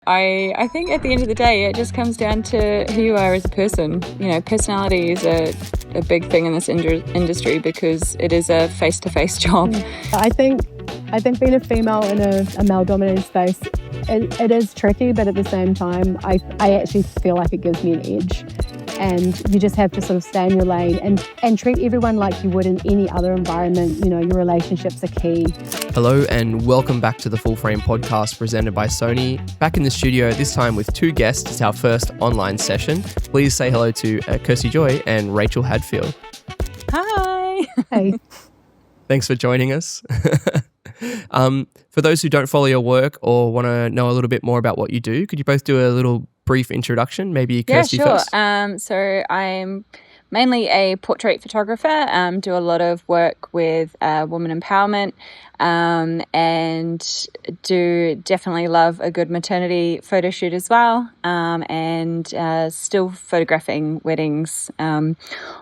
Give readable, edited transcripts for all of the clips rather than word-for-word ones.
I think at the end of the day, it just comes down to who you are as a person. You know, personality is a big thing in this industry because it is a face-to-face job. I think being a female in a male-dominated space, it is tricky, but at the same time, I actually feel like it gives me an edge. And you just have to sort of stay in your lane and treat everyone like you would in any other environment. You know, your relationships are key. Hello and welcome back to the Full Frame podcast presented by Sony. Back in the studio, this time with two guests. It's our first online session. Please say hello to Kirsty Joy and Rachel Hadfield. Hi. Hey. Thanks for joining us. For those who don't follow your work or want to know a little bit more about what you do, could you both do a little brief introduction? Maybe Kirsty first. So I'm mainly a portrait photographer, do a lot of work with women empowerment, and do definitely love a good maternity photo shoot as well, and still photographing weddings,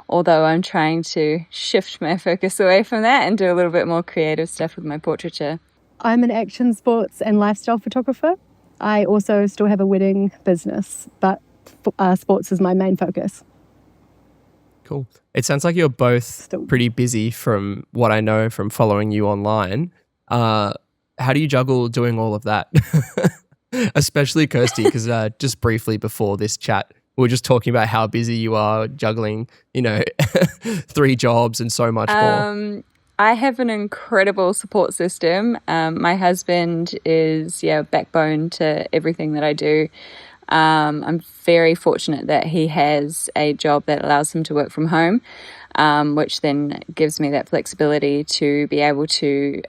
although I'm trying to shift my focus away from that and do a little bit more creative stuff with my portraiture. I'm an action, sports and lifestyle photographer. I also still have a wedding business, but sports is my main focus. Cool. It sounds like you're both pretty busy from what I know from following you online. How do you juggle doing all of that? Especially Kirsty, because just briefly before this chat, we were just talking about how busy you are juggling, 3 jobs and so much more. I have an incredible support system. My husband is, backbone to everything that I do. I'm very fortunate that he has a job that allows him to work from home, which then gives me that flexibility to be able to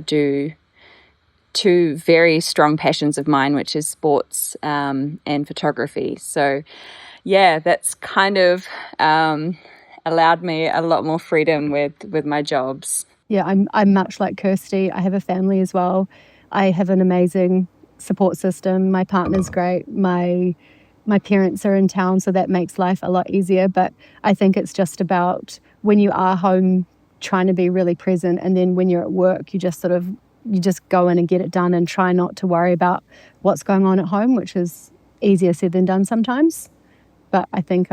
do 2 very strong passions of mine, which is sports and photography. So, that's kind of allowed me a lot more freedom with my jobs. Yeah, I'm much like Kirsty. I have a family as well. I have an amazing support system. My partner's great. My parents are in town, so that makes life a lot easier. But I think it's just about when you are home trying to be really present, and then when you're at work, you just go in and get it done and try not to worry about what's going on at home, which is easier said than done sometimes. But I think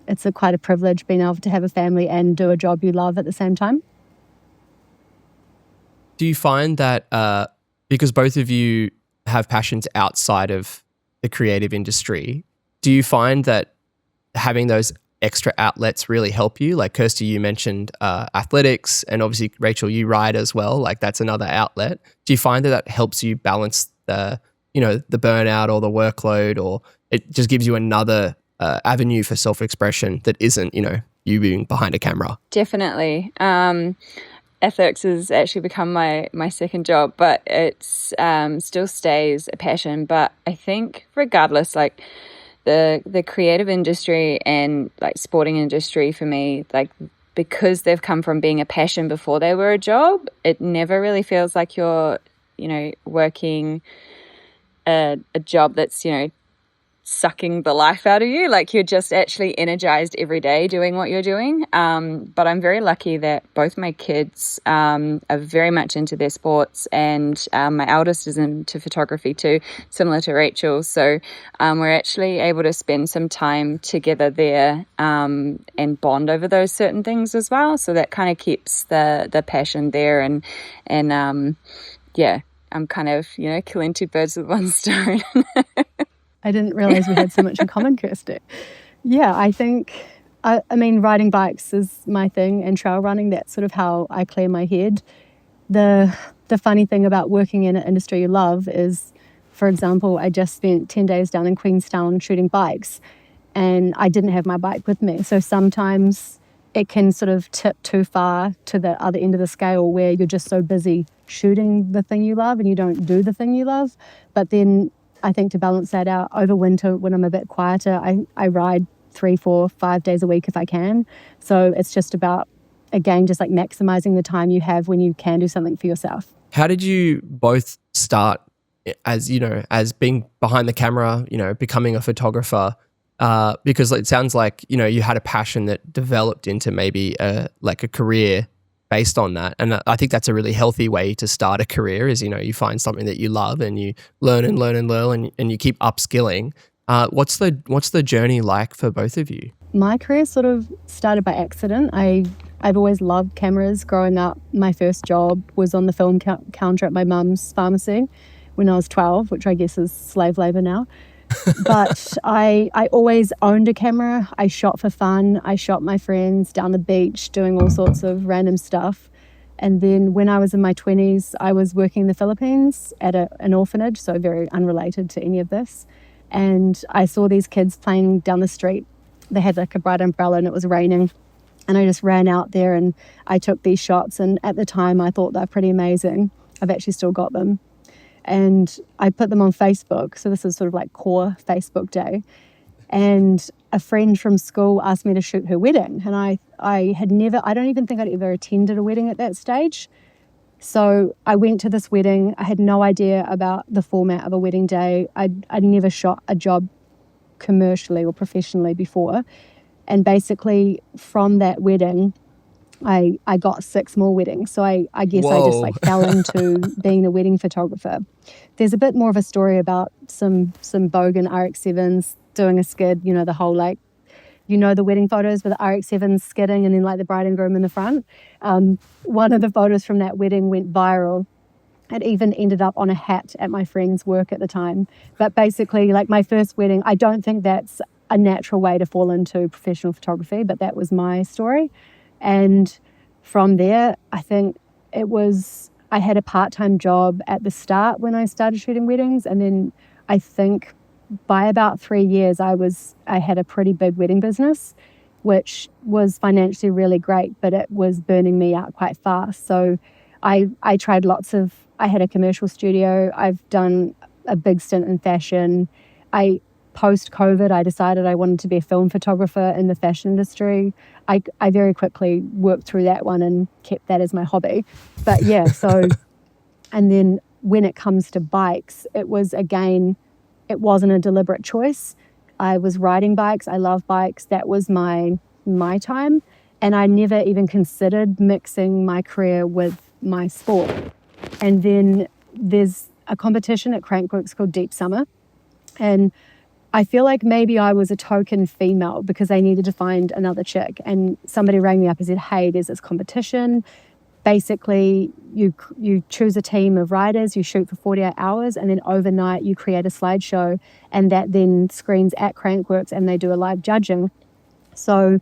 it's quite a privilege being able to have a family and do a job you love at the same time. Do you find that because both of you have passions outside of the creative industry, do you find that having those extra outlets really help you? Like Kirsty, you mentioned athletics, and obviously Rachel, you ride as well. Like that's another outlet. Do you find that helps you balance the burnout or the workload, or it just gives you another avenue for self-expression that isn't, you being behind a camera? Definitely. Ethics has actually become my second job, but it's still stays a passion. But I think regardless, like the creative industry and like sporting industry for me, like because they've come from being a passion before they were a job, it never really feels like you're, working a job that's, sucking the life out of you. Like you're just actually energized every day doing what you're doing. But I'm very lucky that both my kids are very much into their sports, and my eldest is into photography too, similar to Rachel. So we're actually able to spend some time together there and bond over those certain things as well. So that kind of keeps the passion there, and I'm kind of, killing 2 birds with one stone. I didn't realize we had so much in common, Kirsty. Yeah, I think, riding bikes is my thing, and trail running, that's sort of how I clear my head. The funny thing about working in an industry you love is, for example, I just spent 10 days down in Queenstown shooting bikes, and I didn't have my bike with me. So sometimes it can sort of tip too far to the other end of the scale where you're just so busy shooting the thing you love and you don't do the thing you love. But then I think to balance that out, over winter when I'm a bit quieter, I ride 3, 4, 5 days a week if I can. So it's just about, again, just like maximizing the time you have when you can do something for yourself. How did you both start as being behind the camera, becoming a photographer? Because it sounds like, you had a passion that developed into maybe a career based on that. And I think that's a really healthy way to start a career is, you find something that you love and you learn and learn and learn and you keep upskilling. What's the journey like for both of you? My career sort of started by accident. I've always loved cameras. Growing up, my first job was on the film counter at my mum's pharmacy when I was 12, which I guess is slave labor now. But I always owned a camera. I shot for fun. I shot my friends down the beach doing all sorts of random stuff. And then when I was in my 20s, I was working in the Philippines at an orphanage, so very unrelated to any of this. And I saw these kids playing down the street. They had like a bright umbrella and it was raining. And I just ran out there and I took these shots. And at the time, I thought they're pretty amazing. I've actually still got them. And I put them on Facebook. So this is sort of like core Facebook day. And a friend from school asked me to shoot her wedding. And I don't even think I'd ever attended a wedding at that stage. So I went to this wedding. I had no idea about the format of a wedding day. I'd never shot a job commercially or professionally before. And basically from that wedding, I got 6 more weddings. So I guess Whoa. I just fell into being a wedding photographer. There's a bit more of a story about some bogan RX-7s doing a skid, the whole the wedding photos with the RX-7s skidding and then the bride and groom in the front. One of the photos from that wedding went viral. It even ended up on a hat at my friend's work at the time. But basically, my first wedding, I don't think that's a natural way to fall into professional photography, but that was my story. And from there, I think I had a part-time job at the start when I started shooting weddings. And then I think by about 3 years, I had a pretty big wedding business, which was financially really great, but it was burning me out quite fast. So I tried I had a commercial studio. I've done a big stint in fashion. Post-COVID, I decided I wanted to be a film photographer in the fashion industry. I very quickly worked through that one and kept that as my hobby. But yeah, and then when it comes to bikes, it wasn't a deliberate choice. I was riding bikes. I love bikes. That was my time. And I never even considered mixing my career with my sport. And then there's a competition at Crankworks called Deep Summer. And I feel like maybe I was a token female because they needed to find another chick. And somebody rang me up and said, hey, there's this competition. Basically, you choose a team of riders, you shoot for 48 hours, and then overnight you create a slideshow, and that then screens at Crankworks and they do a live judging. So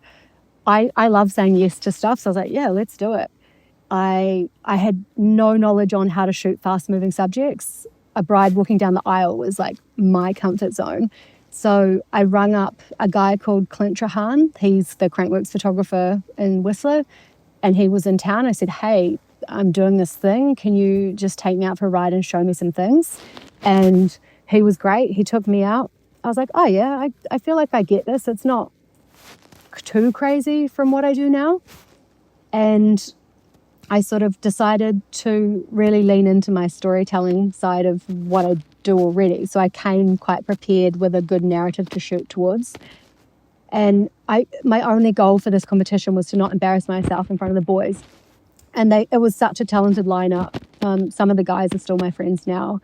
I love saying yes to stuff. So I was like, yeah, let's do it. I had no knowledge on how to shoot fast-moving subjects. A bride walking down the aisle was my comfort zone. So I rung up a guy called Clint Trahan. He's the Crankworks photographer in Whistler, and he was in town. I said, hey, I'm doing this thing. Can you just take me out for a ride and show me some things? And he was great. He took me out. I was like, oh yeah, I feel like I get this. It's not too crazy from what I do now. And I sort of decided to really lean into my storytelling side of what I do already. So I came quite prepared with a good narrative to shoot towards. And my only goal for this competition was to not embarrass myself in front of the boys. And it was such a talented lineup. Some of the guys are still my friends now.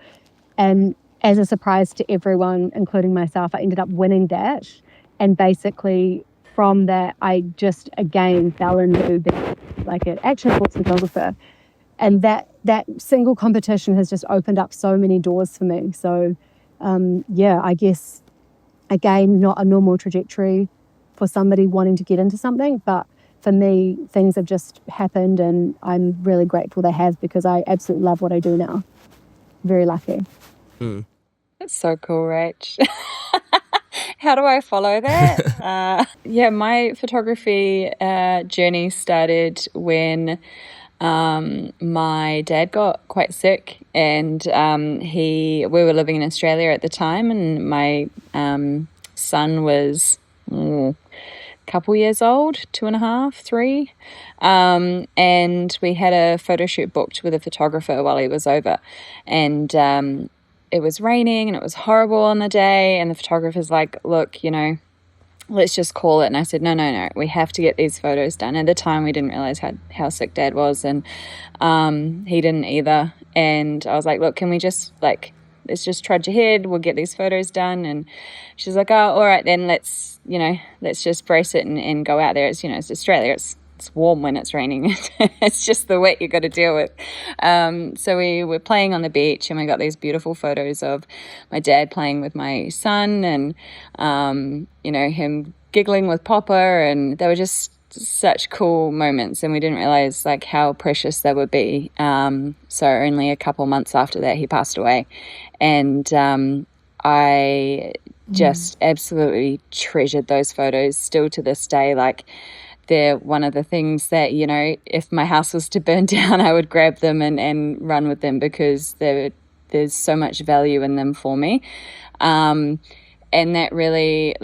And as a surprise to everyone, including myself, I ended up winning that. And basically from that, I just again fell into being an action sports photographer. And that single competition has just opened up so many doors for me. So I guess, again, not a normal trajectory for somebody wanting to get into something, but for me, things have just happened and I'm really grateful they have because I absolutely love what I do now. Very lucky. Mm. That's so cool, Rach. How do I follow that? My photography journey started when my dad got quite sick, and we were living in Australia at the time, and my son was a couple years old, 2.5, 3, and we had a photo shoot booked with a photographer while he was over, and it was raining and it was horrible on the day, and the photographer's like, look, let's just call it. And I said, no, we have to get these photos done. At the time, we didn't realize how sick Dad was, and he didn't either. And I was like, look, can we just let's just trudge ahead. We'll get these photos done. And she's like, oh, all right, then let's just brace it and go out there. It's, it's Australia. It's warm when it's raining. It's just the wet you got to deal with. So we were playing on the beach, and we got these beautiful photos of my dad playing with my son, and him giggling with Papa, and they were just such cool moments, and we didn't realize how precious they would be. So only a couple months after that, he passed away, and I just absolutely treasured those photos still to this day. They're one of the things that, if my house was to burn down, I would grab them and run with them, because there's so much value in them for me. And that really,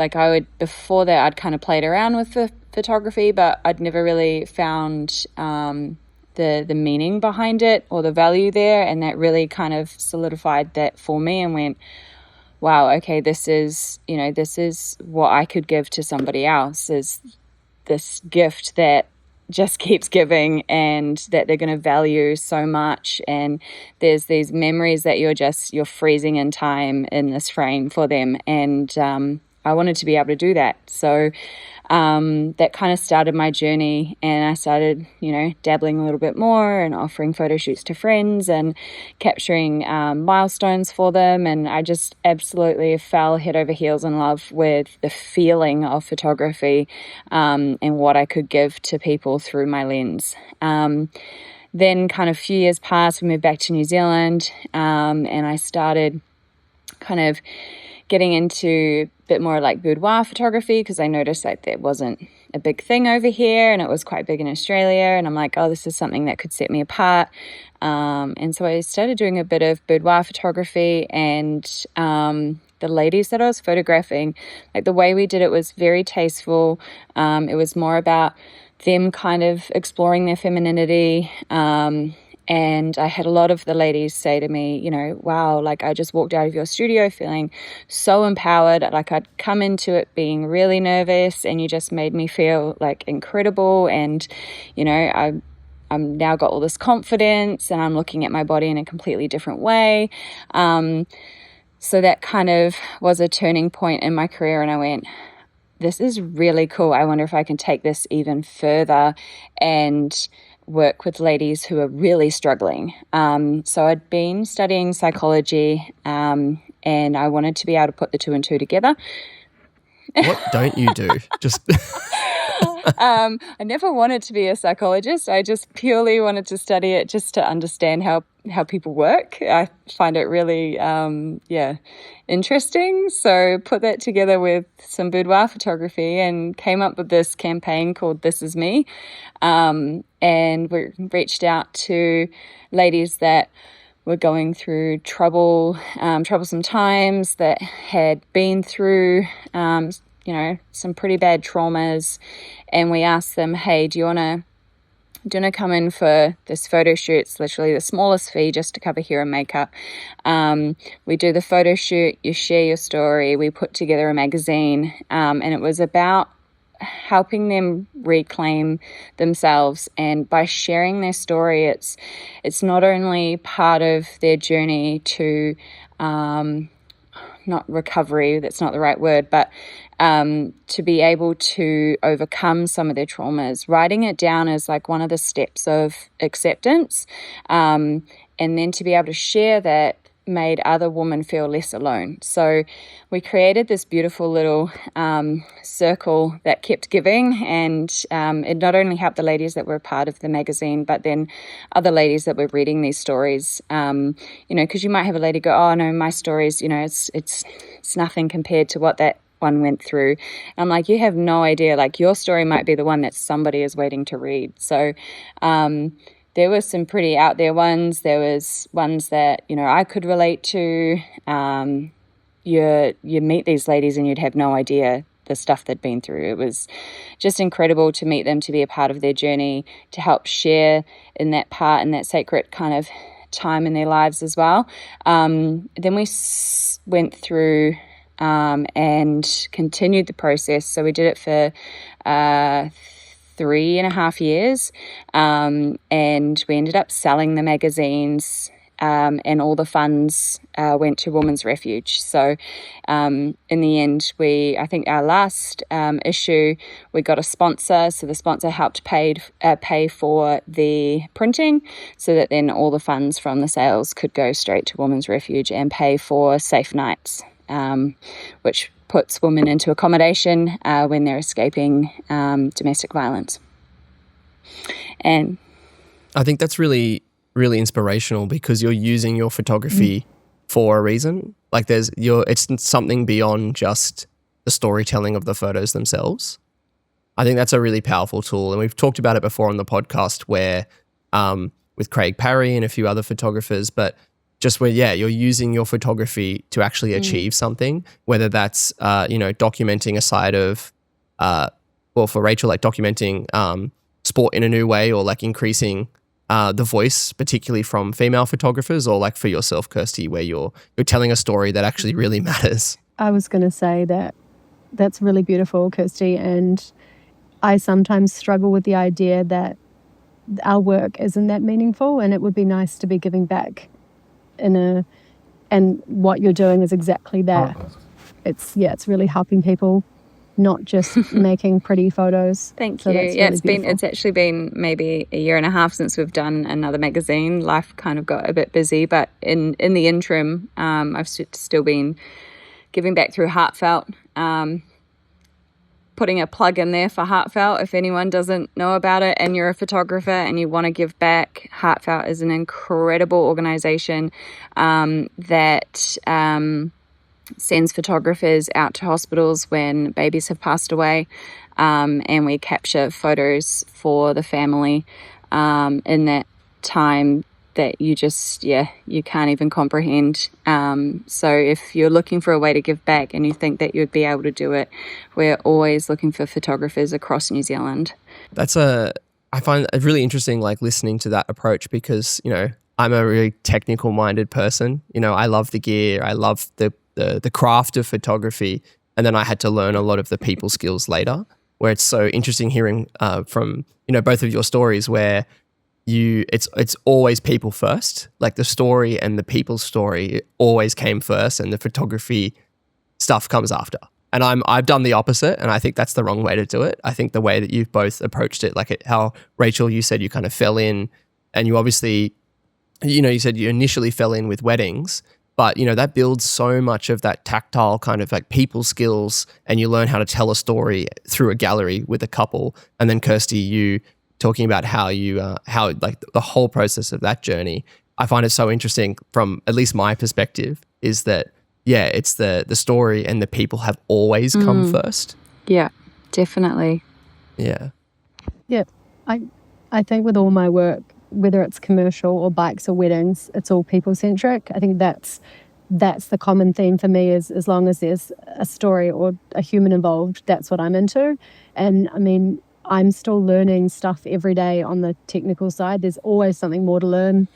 before that, I'd kind of played around with the photography, but I'd never really found the meaning behind it or the value there. And that really kind of solidified that for me, and went, wow, okay, this is what I could give to somebody else, is this gift that just keeps giving, and that they're going to value so much. And there's these memories that you're freezing in time in this frame for them. And I wanted to be able to do that. So that kind of started my journey, and I started, dabbling a little bit more and offering photo shoots to friends and capturing milestones for them. And I just absolutely fell head over heels in love with the feeling of photography, and what I could give to people through my lens. Then kind of a few years passed, we moved back to New Zealand, and I started kind of getting into a bit more boudoir photography, because I noticed that wasn't a big thing over here, and it was quite big in Australia. And I'm like, oh, this is something that could set me apart. And so I started doing a bit of boudoir photography, and the ladies that I was photographing, the way we did it was very tasteful. It was more about them kind of exploring their femininity. And I had a lot of the ladies say to me, wow, I just walked out of your studio feeling so empowered. I'd come into it being really nervous, and you just made me feel incredible. And, I'm now got all this confidence, and I'm looking at my body in a completely different way. So that kind of was a turning point in my career, and I went, this is really cool. I wonder if I can take this even further and work with ladies who are really struggling. So I'd been studying psychology, and I wanted to be able to put the two and two together. What don't you do? Just I never wanted to be a psychologist. I just purely wanted to study it just to understand how people work. I find it really, interesting. So put that together with some boudoir photography and came up with this campaign called This Is Me. And we reached out to ladies that were going through troublesome times, that had been through some pretty bad traumas, and we asked them, hey, do you want to come in for this photo shoot? It's literally the smallest fee, just to cover hair and makeup. We do the photo shoot, you share your story, we put together a magazine, and it was about helping them reclaim themselves. And by sharing their story, it's not only part of their journey to not recovery, that's not the right word, but to be able to overcome some of their traumas. Writing it down is one of the steps of acceptance, and then to be able to share that made other women feel less alone. So we created this beautiful little circle that kept giving, and it not only helped the ladies that were a part of the magazine, but then other ladies that were reading these stories, because you might have a lady go, oh no, my stories, it's nothing compared to what that one went through. And I'm like, you have no idea, your story might be the one that somebody is waiting to read. So there were some pretty out there ones. There was ones that, I could relate to. You meet these ladies and you'd have no idea the stuff they'd been through. It was just incredible to meet them, to be a part of their journey, to help share in that part, in that sacred kind of time in their lives as well. Then we went through and continued the process. So we did it for 3.5 years, and we ended up selling the magazines, and all the funds went to Women's Refuge. So in the end, I think our last issue, we got a sponsor. So the sponsor helped pay for the printing, so that then all the funds from the sales could go straight to Women's Refuge and pay for safe nights, which puts women into accommodation when they're escaping domestic violence. And I think that's really inspirational, because you're using your photography for a reason. Like it's something beyond just the storytelling of the photos themselves. I think that's a really powerful tool. And we've talked about it before on the podcast where with Craig Parry and a few other photographers, but just where, you're using your photography to actually achieve something, whether that's, documenting a side of, for Rachel, like documenting sport in a new way, or like increasing the voice, particularly from female photographers, or like for yourself, Kirsty, where you're telling a story that actually really matters. I was going to say that's really beautiful, Kirsty, and I sometimes struggle with the idea that our work isn't that meaningful, and it would be nice to be giving back and what you're doing is exactly that. It's really helping people, not just making pretty photos. Thank you. Really it's actually been maybe 1.5 years since we've done another magazine. Life kind of got a bit busy, but in the interim, I've still been giving back through Heartfelt. Putting a plug in there for Heartfelt. If anyone doesn't know about it and you're a photographer and you want to give back, Heartfelt is an incredible organization that sends photographers out to hospitals when babies have passed away, and we capture photos for the family in that time that you just, you can't even comprehend. So if you're looking for a way to give back and you think that you'd be able to do it, we're always looking for photographers across New Zealand. I find it really interesting, like listening to that approach, because, I'm a really technical minded person. I love the gear. I love the craft of photography. And then I had to learn a lot of the people skills later, where it's so interesting hearing from, both of your stories where it's always people first. Like the story and the people's story always came first, and the photography stuff comes after. And I've done the opposite, and I think that's the wrong way to do it. I think the way that you've both approached it, like how Rachel, you said you kind of fell in, and you obviously, you said you initially fell in with weddings, but that builds so much of that tactile kind of like people skills, and you learn how to tell a story through a gallery with a couple. And then Kirsty, you talking about how like the whole process of that journey. I find it so interesting from at least my perspective, is that it's the story and the people have always come first. Yeah, definitely. Yeah. I think with all my work, whether it's commercial or bikes or weddings, it's all people centric. I think that's the common theme for me, is as long as there's a story or a human involved, that's what I'm into. And I mean, I'm still learning stuff every day on the technical side. There's always something more to learn.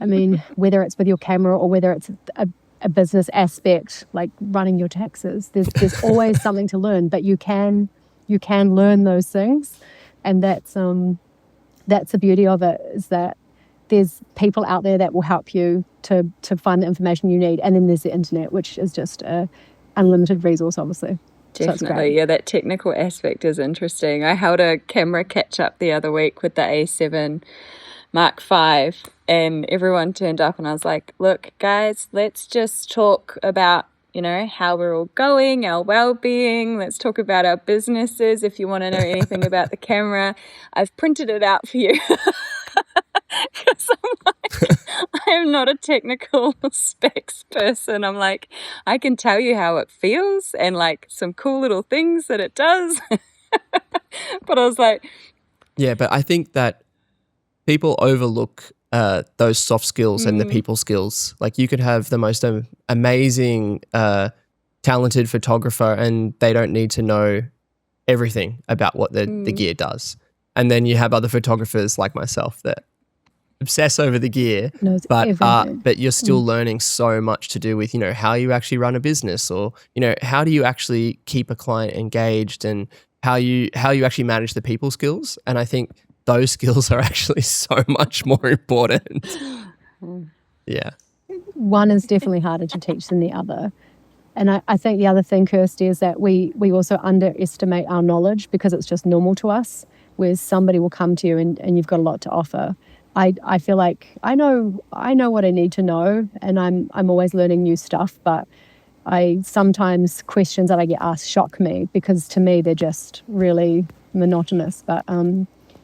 I mean, whether it's with your camera or whether it's a business aspect, like running your taxes, there's always something to learn, but you can learn those things. And that's the beauty of it, is that there's people out there that will help you to find the information you need. And then there's the internet, which is just an unlimited resource, obviously. Definitely. Yeah, that technical aspect is interesting. I held a camera catch-up the other week with the A7 Mark V, and everyone turned up, and I was like, look, guys, let's just talk about, how we're all going, our well-being. Let's talk about our businesses. If you want to know anything about the camera, I've printed it out for you. Because I'm not a technical specs person. I'm like, I can tell you how it feels and like some cool little things that it does. But I was like, yeah, but I think that people overlook those soft skills and the people skills. Like you could have the most amazing, talented photographer, and they don't need to know everything about what the gear does. And then you have other photographers like myself that obsess over the gear, Knows everything. but you're still learning so much to do with, you know, how you actually run a business, or, you know, how do you actually keep a client engaged, and how you actually manage the people skills. And I think those skills are actually so much more important. Yeah. One is definitely harder to teach than the other. And I think the other thing, Kirsty, is that we also underestimate our knowledge because it's just normal to us, whereas somebody will come to you and you've got a lot to offer. I feel like I know what I need to know, and I'm always learning new stuff, but I sometimes questions that I get asked shock me because to me they're just really monotonous. But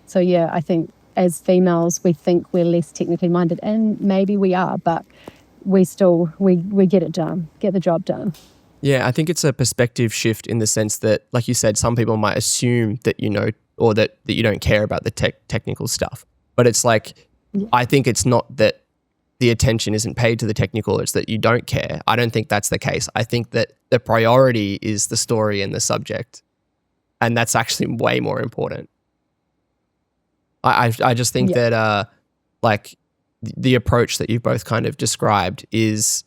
so yeah, I think as females we think we're less technically minded, and maybe we are, but we still we get it done, get the job done. Yeah, I think it's a perspective shift in the sense that, like you said, some people might assume that you know, or that you don't care about the technical stuff. But it's like, I think it's not that the attention isn't paid to the technical, it's that you don't care. I don't think that's the case. I think that the priority is the story and the subject. And that's actually way more important. I just think that like the approach that you've both kind of described is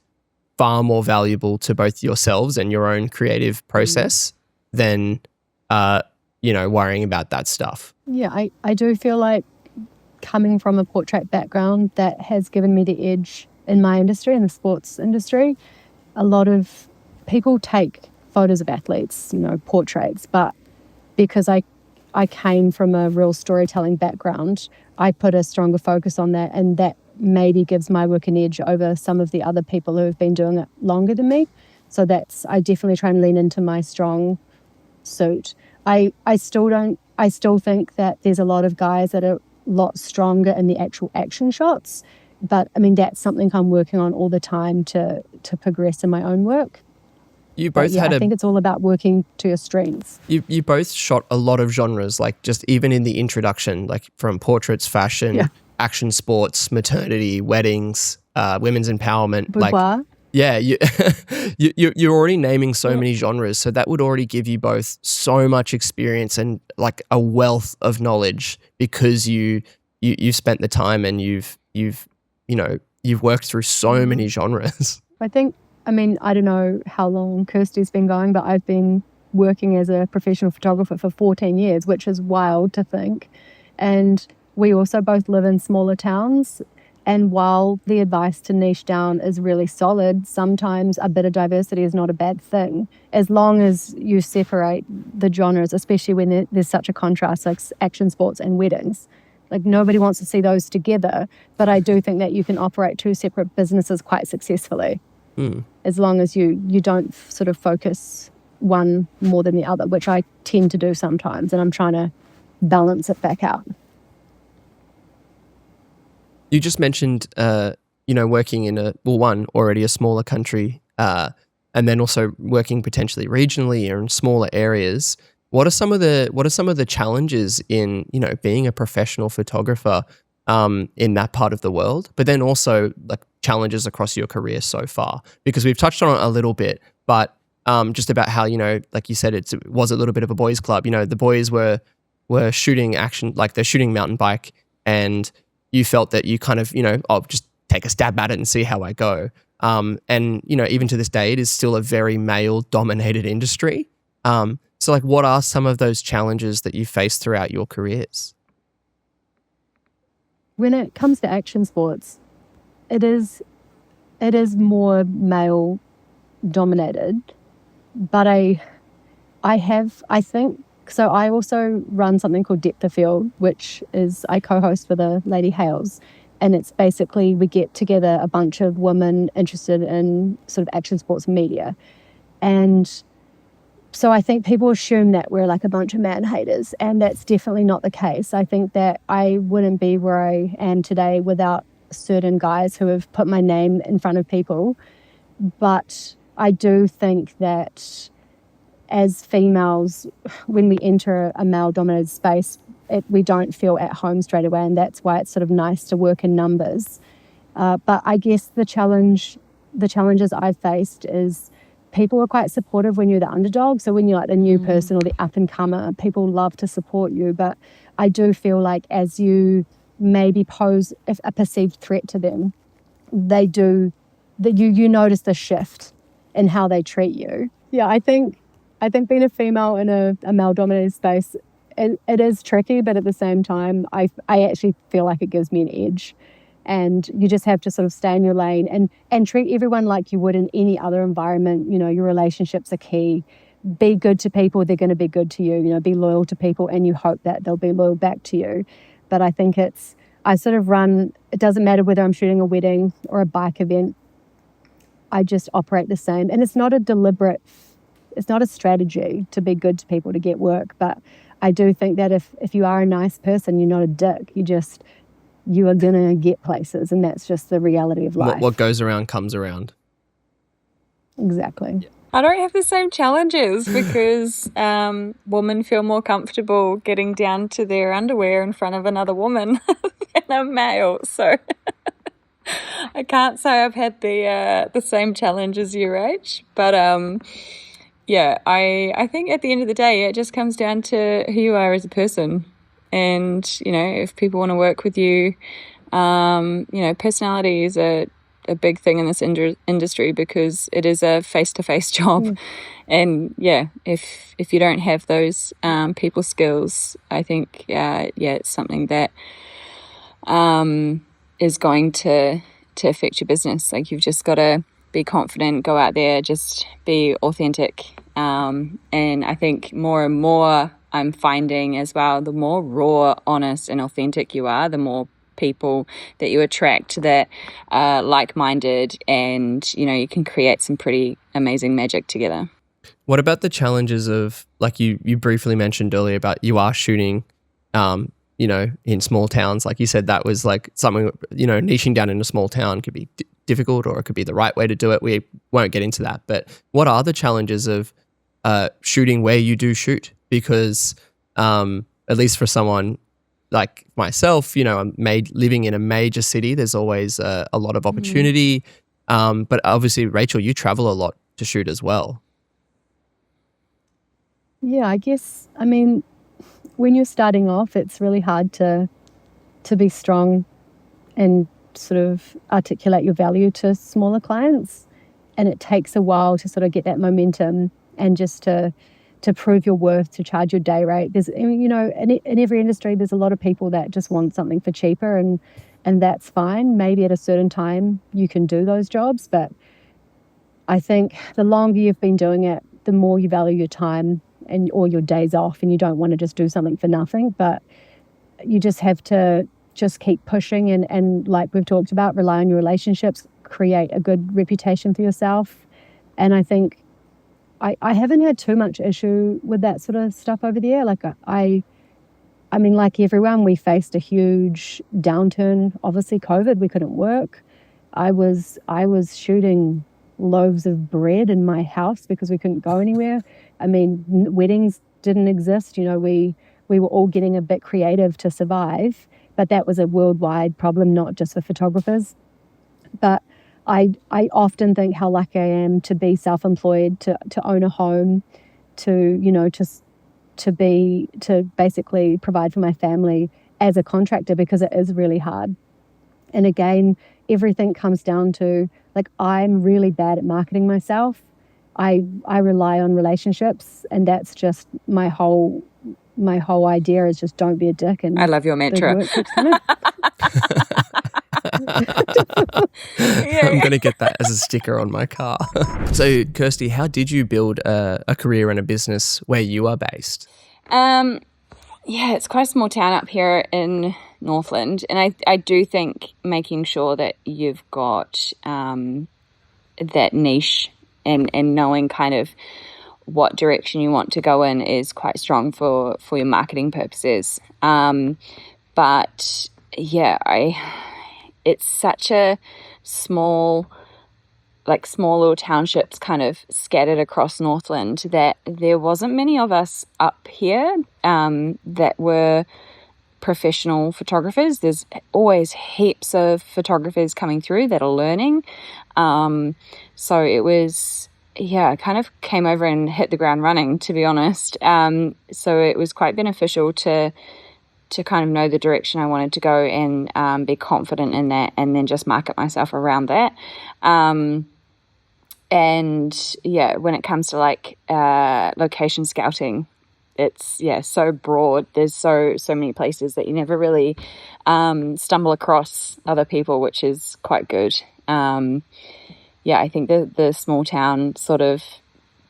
far more valuable to both yourselves and your own creative process than, you know, worrying about that stuff. Yeah, I do feel like coming from a portrait background, that has given me the edge in my industry, in the sports industry. A lot of people take photos of athletes, you know, portraits, but because I came from a real storytelling background, I put a stronger focus on that, and that maybe gives my work an edge over some of the other people who have been doing it longer than me. So I definitely try and lean into my strong suit. I still think that there's a lot of guys that are a lot stronger in the actual action shots, but I mean that's something I'm working on all the time to progress in my own work. You both I think it's all about working to your strengths. You both shot a lot of genres, like just even in the introduction, like from portraits, fashion, action sports, maternity, weddings, women's empowerment. Boudoir. Like, yeah, you're already naming so many genres, so that would already give you both so much experience and like a wealth of knowledge because you've spent the time and you've worked through so many genres. I mean, I don't know how long Kirsty's been going, but I've been working as a professional photographer for 14 years, which is wild to think. And we also both live in smaller towns. And while the advice to niche down is really solid, sometimes a bit of diversity is not a bad thing, as long as you separate the genres, especially when there's such a contrast like action sports and weddings. Like nobody wants to see those together, but I do think that you can operate two separate businesses quite successfully. As long as you don't sort of focus one more than the other, which I tend to do sometimes, and I'm trying to balance it back out. You just mentioned, working in already a smaller country, and then also working potentially regionally or in smaller areas. What are some of the challenges in, you know, being a professional photographer in that part of the world, but then also like challenges across your career so far? Because we've touched on it a little bit, but just about how, you know, like you said, it was a little bit of a boys' club. You know, the boys were shooting action, like they're shooting mountain bike, and you felt that you kind of, you know, just take a stab at it and see how I go. And, you know, even to this day, it is still a very male-dominated industry. So, like, what are some of those challenges that you faced throughout your careers? When it comes to action sports, it is more male dominated, but I think so. I also run something called Depth of Field, which is I co-host for the Lady Hales, and it's basically we get together a bunch of women interested in sort of action sports media, and so I think people assume that we're like a bunch of man haters, and that's definitely not the case. I think that I wouldn't be where I am today without certain guys who have put my name in front of people. But I do think that as females, when we enter a male-dominated space, we don't feel at home straight away, and that's why it's sort of nice to work in numbers. But I guess the challenges I've faced is people are quite supportive when you're the underdog. So when you're like the new person or the up-and-comer, people love to support you. But I do feel like as you maybe pose a perceived threat to them, they do, that you notice the shift in how they treat you. Yeah, I think being a female in a male-dominated space, it is tricky, but at the same time, I actually feel like it gives me an edge. And you just have to sort of stay in your lane and treat everyone like you would in any other environment. You know, your relationships are key. Be good to people, they're going to be good to you. You know, be loyal to people, and you hope that they'll be loyal back to you. But I think I sort of run, it doesn't matter whether I'm shooting a wedding or a bike event, I just operate the same. And it's not a strategy to be good to people to get work. But I do think that if you are a nice person, you're not a dick. You are going to get places, and that's just the reality of life. What goes around comes around. Exactly. I don't have the same challenges because women feel more comfortable getting down to their underwear in front of another woman than a male. So I can't say I've had the same challenge as you, Rach. But yeah, I think at the end of the day, it just comes down to who you are as a person. And, you know, if people want to work with you, you know, personality is a big thing in this industry because it is a face-to-face job. And yeah, if you don't have those people skills, I think it's something that is going to affect your business. Like, you've just got to be confident, go out there, just be authentic. And I think more and more I'm finding as well, the more raw, honest and authentic you are, the more people that you attract that are like-minded, and you know, you can create some pretty amazing magic together. What about the challenges of, like you briefly mentioned earlier about you are shooting you know, in small towns, like you said, that was like something, you know, niching down in a small town could be difficult, or it could be the right way to do it. We won't get into that, but what are the challenges of shooting where you do shoot? Because at least for someone like myself, you know, I'm living in a major city, there's always a lot of opportunity. But obviously, Rachel, you travel a lot to shoot as well. Yeah, I guess, I mean, when you're starting off, it's really hard to be strong and sort of articulate your value to smaller clients. And it takes a while to sort of get that momentum and just to prove your worth, to charge your day rate. There's, you know, in every industry, there's a lot of people that just want something for cheaper, and that's fine. Maybe at a certain time you can do those jobs, but I think the longer you've been doing it, the more you value your time and or your days off, and you don't want to just do something for nothing. But you just have to just keep pushing and like we've talked about, rely on your relationships, create a good reputation for yourself. And I think I haven't had too much issue with that sort of stuff over there. Like I mean, like everyone, we faced a huge downturn. Obviously, COVID, we couldn't work. I was shooting loaves of bread in my house because we couldn't go anywhere. I mean, weddings didn't exist. You know, we were all getting a bit creative to survive, but that was a worldwide problem, not just for photographers. But I often think how lucky I am to be self-employed, to own a home, to, you know, to basically provide for my family as a contractor, because it is really hard. And again, everything comes down to, like, I'm really bad at marketing myself. I rely on relationships, and that's just my whole idea is just don't be a dick. And I love your mantra. I'm going to get that as a sticker on my car. So, Kirsty, how did you build a career and a business where you are based? Yeah, it's quite a small town up here in Northland, and I do think making sure that you've got that niche and knowing kind of what direction you want to go in is quite strong for your marketing purposes. But yeah, it's such a small little townships kind of scattered across Northland that there wasn't many of us up here that were professional photographers. There's always heaps of photographers coming through that are learning. So it was, I kind of came over and hit the ground running, to be honest. So it was quite beneficial to to kind of know the direction I wanted to go and be confident in that, and then just market myself around that. And yeah, when it comes to like location scouting, it's so broad. There's so many places that you never really stumble across other people, which is quite good. I think the small town sort of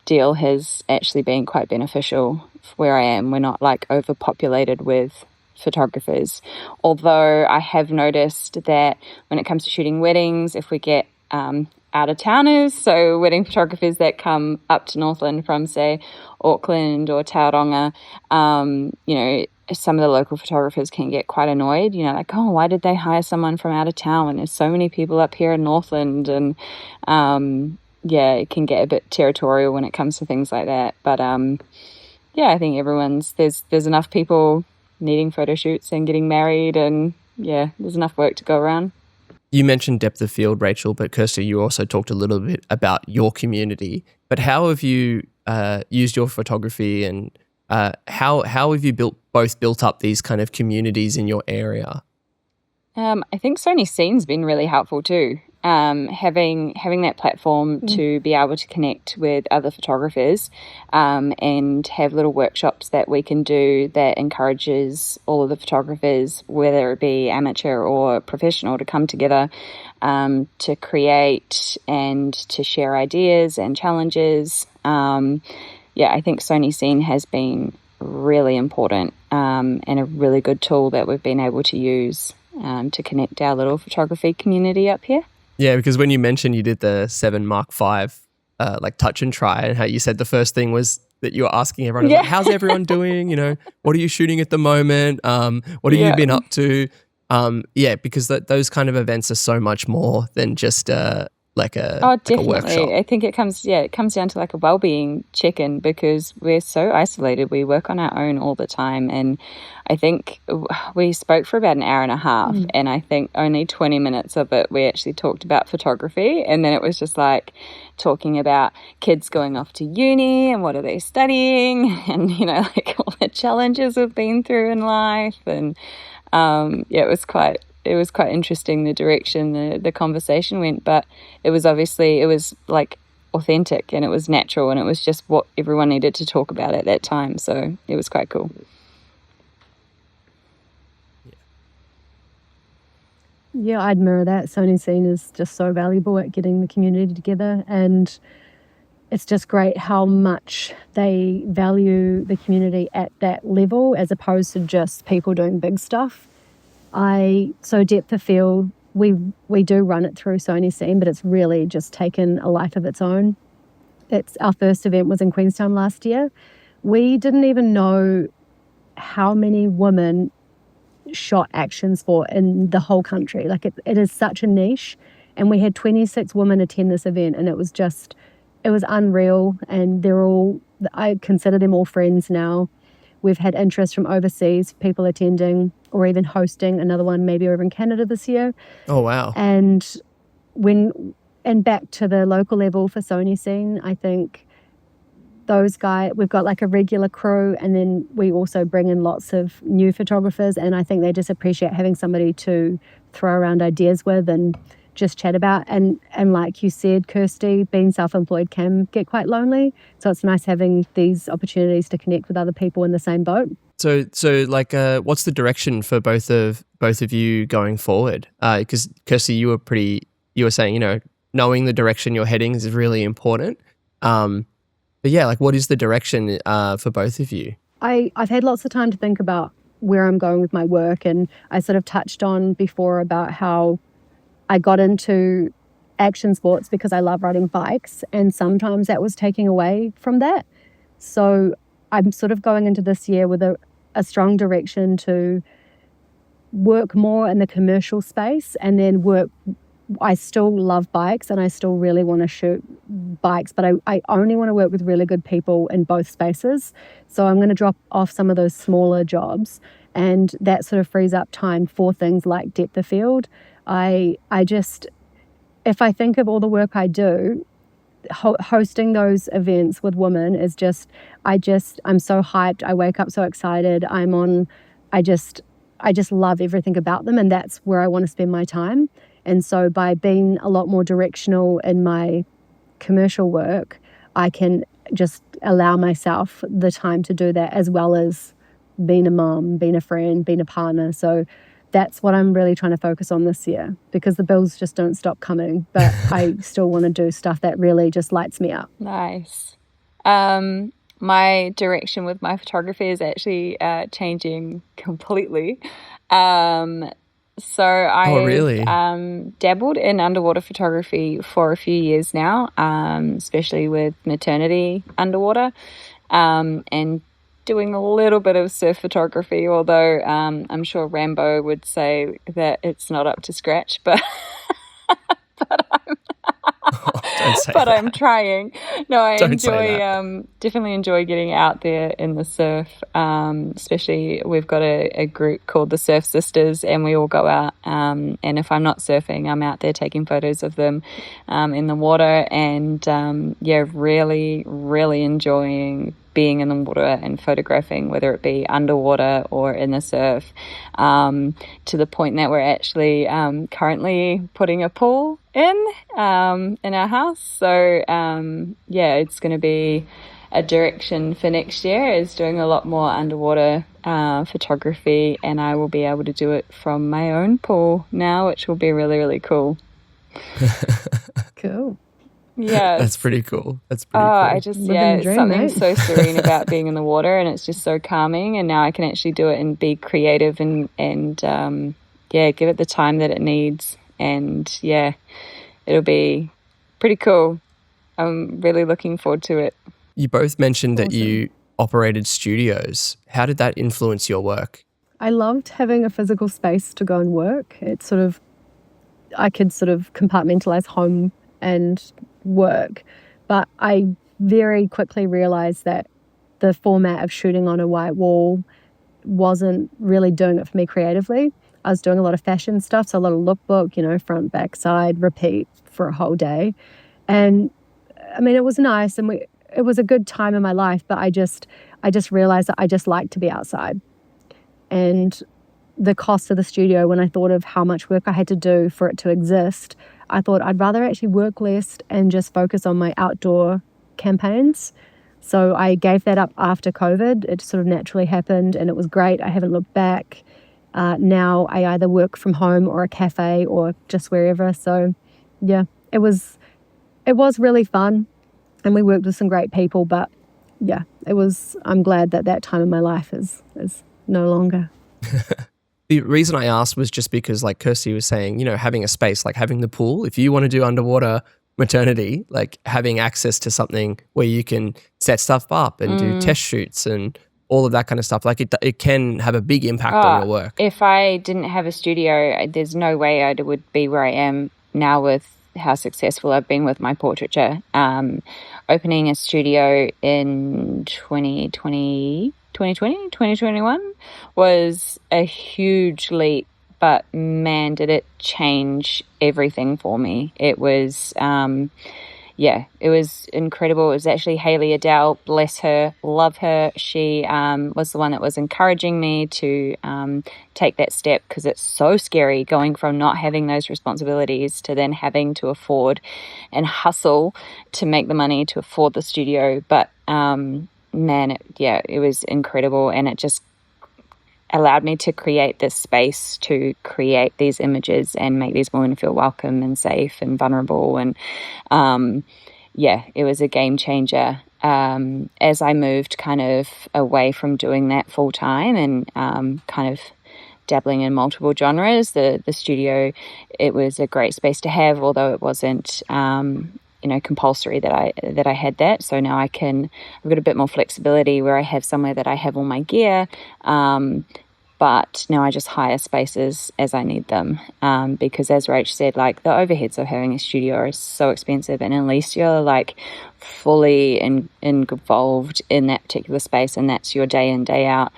deal has actually been quite beneficial where I am. We're not like overpopulated with photographers, although I have noticed that when it comes to shooting weddings, if we get out of towners, so wedding photographers that come up to Northland from, say, Auckland or Tauranga, some of the local photographers can get quite annoyed, like, oh, why did they hire someone from out of town when there's so many people up here in Northland? And it can get a bit territorial when it comes to things like that. But I think there's enough people needing photo shoots and getting married, and there's enough work to go around. You mentioned depth of field, Rachel, but Kirsty, you also talked a little bit about your community. But how have you used your photography, and how have you built up these kind of communities in your area? I think Sony Scene's been really helpful too. Having that platform to be able to connect with other photographers and have little workshops that we can do that encourages all of the photographers, whether it be amateur or professional, to come together to create and to share ideas and challenges. I think Sony Scene has been really important and a really good tool that we've been able to use to connect our little photography community up here. Yeah, because when you mentioned you did the 7 Mark V like touch and try, and how you said the first thing was that you were asking everyone, like, how's everyone doing? What are you shooting at the moment? What have you been up to? Because those kind of events are so much more than just definitely. like a workshop. I think it comes down to like a well-being check-in, because we're so isolated. We work on our own all the time, and I think we spoke for about an hour and a half, and I think only 20 minutes of it we actually talked about photography, and then it was just like talking about kids going off to uni and what are they studying, and like all the challenges we've been through in life. And it was quite interesting, the direction the conversation went, but it was like authentic, and it was natural, and it was just what everyone needed to talk about at that time, so it was quite cool. Yeah, I'd mirror that. Sony Scene is just so valuable at getting the community together, and it's just great how much they value the community at that level as opposed to just people doing big stuff. So depth of field, we do run it through Sony Scene, but it's really just taken a life of its own. Our first event was in Queenstown last year. We didn't even know how many women shot action sport in the whole country. Like it is such a niche, and we had 26 women attend this event, and it was unreal. And I consider them all friends now. We've had interest from overseas, people attending or even hosting another one maybe over in Canada this year. Oh, wow. And back to the local level for Sony Scene, I think those guys, we've got like a regular crew, and then we also bring in lots of new photographers, and I think they just appreciate having somebody to throw around ideas with and just chat about. And like you said, Kirsty, being self-employed can get quite lonely, so it's nice having these opportunities to connect with other people in the same boat. So like, what's the direction for both of you going forward? Because Kirsty, you were saying, knowing the direction you're heading is really important. But yeah, like, what is the direction for both of you? I've had lots of time to think about where I'm going with my work, and I sort of touched on before about how I got into action sports because I love riding bikes, and sometimes that was taking away from that. So I'm sort of going into this year with a strong direction to work more in the commercial space, and then I still love bikes and I still really want to shoot bikes, but I only want to work with really good people in both spaces. So I'm going to drop off some of those smaller jobs, and that sort of frees up time for things like depth of field. I just, if I think of all the work I do, hosting those events with women is just, I'm so hyped. I wake up so excited. I I just love everything about them, and that's where I want to spend my time. And so by being a lot more directional in my commercial work, I can just allow myself the time to do that, as well as being a mom, being a friend, being a partner. So that's what I'm really trying to focus on this year, because the bills just don't stop coming, but I still want to do stuff that really just lights me up. Nice. My direction with my photography is actually changing completely. So I've really? dabbled in underwater photography for a few years now, especially with maternity underwater, and doing a little bit of surf photography, although I'm sure Rambo would say that it's not up to scratch, but Don't say but that. I'm trying. No, I Don't say definitely enjoy getting out there in the surf. Especially we've got a group called the Surf Sisters, and we all go out. And if I'm not surfing, I'm out there taking photos of them in the water. And really, really enjoying being in the water and photographing, whether it be underwater or in the surf, to the point that we're actually currently putting a pool in our house. So it's going to be a direction for next year, is doing a lot more underwater photography, and I will be able to do it from my own pool now, which will be really, really cool. Cool. Yeah, That's pretty cool. That's pretty I cool. just, Living the it's dream, something mate. so serene about being in the water, and it's just so calming. And now I can actually do it and be creative and give it the time that it needs. And it'll be pretty cool. I'm really looking forward to it. You both mentioned that Awesome. you operated studios. How did that influence your work? I loved having a physical space to go and work. I could sort of compartmentalize home and work, but I very quickly realized that the format of shooting on a white wall wasn't really doing it for me creatively. I was doing a lot of fashion stuff, so a lot of lookbook, front, back, side, repeat for a whole day. And I mean, it was nice, and it was a good time in my life, but I just realized that I just like to be outside. And the cost of the studio, when I thought of how much work I had to do for it to exist, I thought I'd rather actually work less and just focus on my outdoor campaigns. So I gave that up after COVID. It sort of naturally happened, and it was great. I haven't looked back. Now I either work from home or a cafe or just wherever. So yeah, it was really fun, and we worked with some great people. But yeah, I'm glad that time in my life is no longer. The reason I asked was just because, like Kirsty was saying, having a space, like having the pool, if you want to do underwater maternity, like having access to something where you can set stuff up and do test shoots and all of that kind of stuff, like it can have a big impact on your work. If I didn't have a studio, there's no way I would be where I am now with how successful I've been with my portraiture. Opening a studio in 2021 was a huge leap, but man, did it change everything for me. It was, it was incredible. It was actually Haley Adele, bless her, love her. She was the one that was encouraging me to take that step, because it's so scary going from not having those responsibilities to then having to afford and hustle to make the money to afford the studio. But it was incredible, and it just allowed me to create this space to create these images and make these women feel welcome and safe and vulnerable. And it was a game changer. As I moved kind of away from doing that full time and kind of dabbling in multiple genres, the studio, it was a great space to have, although it wasn't compulsory that I had that. So now I've got a bit more flexibility where I have somewhere that I have all my gear, but now I just hire spaces as I need them, because as Rach said, like the overheads of having a studio are so expensive, and unless you're like fully involved in that particular space and that's your day in, day out,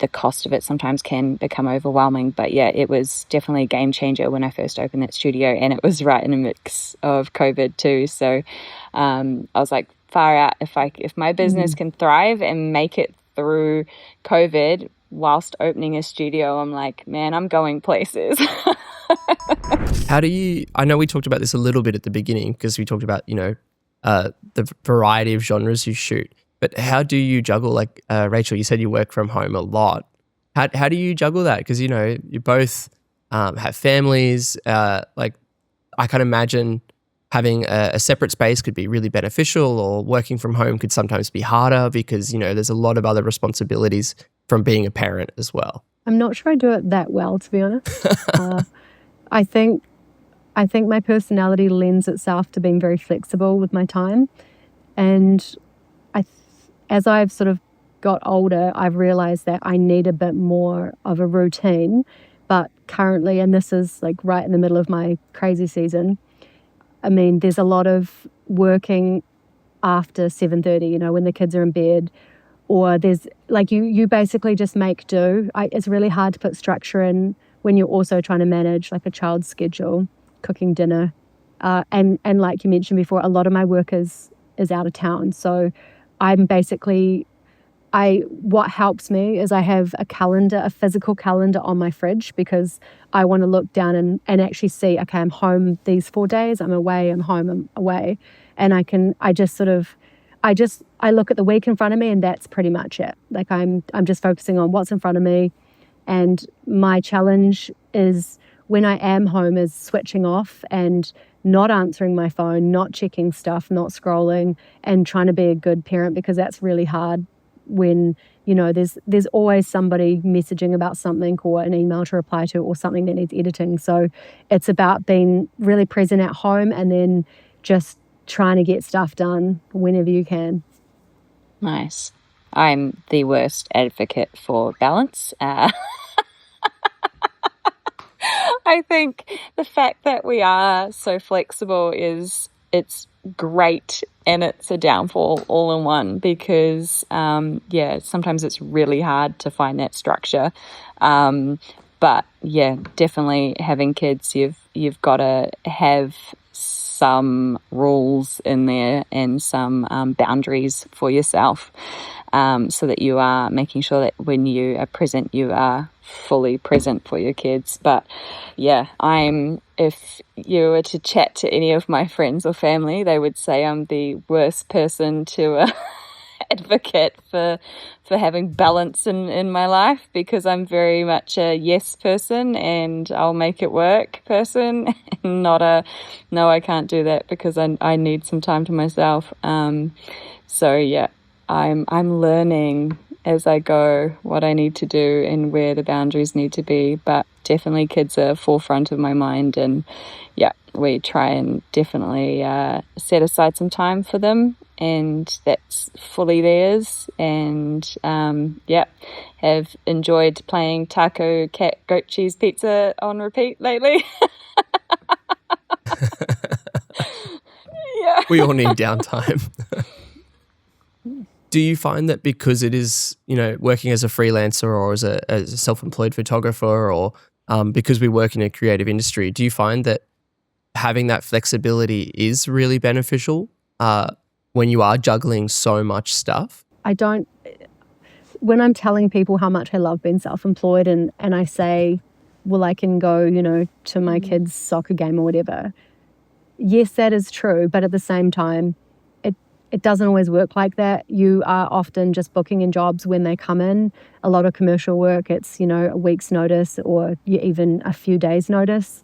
the cost of it sometimes can become overwhelming. But yeah, it was definitely a game changer when I first opened that studio, and it was right in the mix of COVID too. So I was like, far out, if my business can thrive and make it through COVID, whilst opening a studio, I'm like, man, I'm going places. I know we talked about this a little bit at the beginning because we talked about, the variety of genres you shoot, but how do you juggle, like Rachel, you said you work from home a lot. How do you juggle that? Because, you both have families. Like I can imagine having a separate space could be really beneficial, or working from home could sometimes be harder because, there's a lot of other responsibilities from being a parent as well. I'm not sure I do it that well, to be honest. I think my personality lends itself to being very flexible with my time. And as I've sort of got older, I've realized that I need a bit more of a routine. But currently, and this is like right in the middle of my crazy season, I mean, there's a lot of working after 7:30, when the kids are in bed, or there's like you basically just make do. It's really hard to put structure in when you're also trying to manage like a child's schedule, cooking dinner, and like you mentioned before, a lot of my work is out of town. So I'm basically, what helps me is I have a physical calendar on my fridge, because I want to look down and actually see, okay, I'm home these 4 days, I'm away, I'm home, I'm away. And I look at the week in front of me, and that's pretty much it. Like I'm just focusing on what's in front of me. And my challenge is, when I am home, is switching off and not answering my phone, not checking stuff, not scrolling, and trying to be a good parent, because that's really hard when, there's always somebody messaging about something, or an email to reply to, or something that needs editing. So it's about being really present at home, and then just trying to get stuff done whenever you can. Nice. I'm the worst advocate for balance. I think the fact that we are so flexible it's great, and it's a downfall all in one, because sometimes it's really hard to find that structure. But yeah, definitely having kids, you've got to have some rules in there and some boundaries for yourself, so that you are making sure that when you are present, you are fully present for your kids. But yeah, if you were to chat to any of my friends or family, they would say I'm the worst person to advocate for having balance in my life, because I'm very much a yes person and I'll make it work person, and not a no, I can't do that because I need some time to myself. So yeah, I'm learning as I go what I need to do and where the boundaries need to be, but definitely kids are forefront of my mind, and yeah, we try and definitely set aside some time for them, and that's fully theirs. And have enjoyed playing taco, cat, goat cheese pizza on repeat lately. Yeah, we all need downtime. Do you find that because it is, working as a freelancer or as a self-employed photographer, or because we work in a creative industry, do you find that having that flexibility is really beneficial when you are juggling so much stuff? When I'm telling people how much I love being self-employed, and I say, well, I can go, to my kids' soccer game or whatever. Yes, that is true. But at the same time, it doesn't always work like that. You are often just booking in jobs when they come in. A lot of commercial work, it's, a week's notice, or even a few days' notice.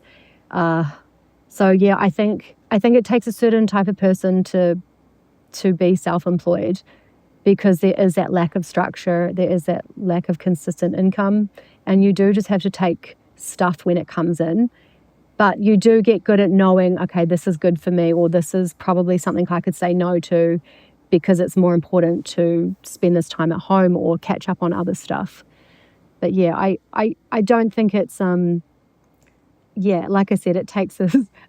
So yeah, I think it takes a certain type of person to be self-employed, because there is that lack of structure, there is that lack of consistent income, and you do just have to take stuff when it comes in. But you do get good at knowing, okay, this is good for me, or this is probably something I could say no to, because it's more important to spend this time at home or catch up on other stuff. But yeah, I don't think it's like I said, it takes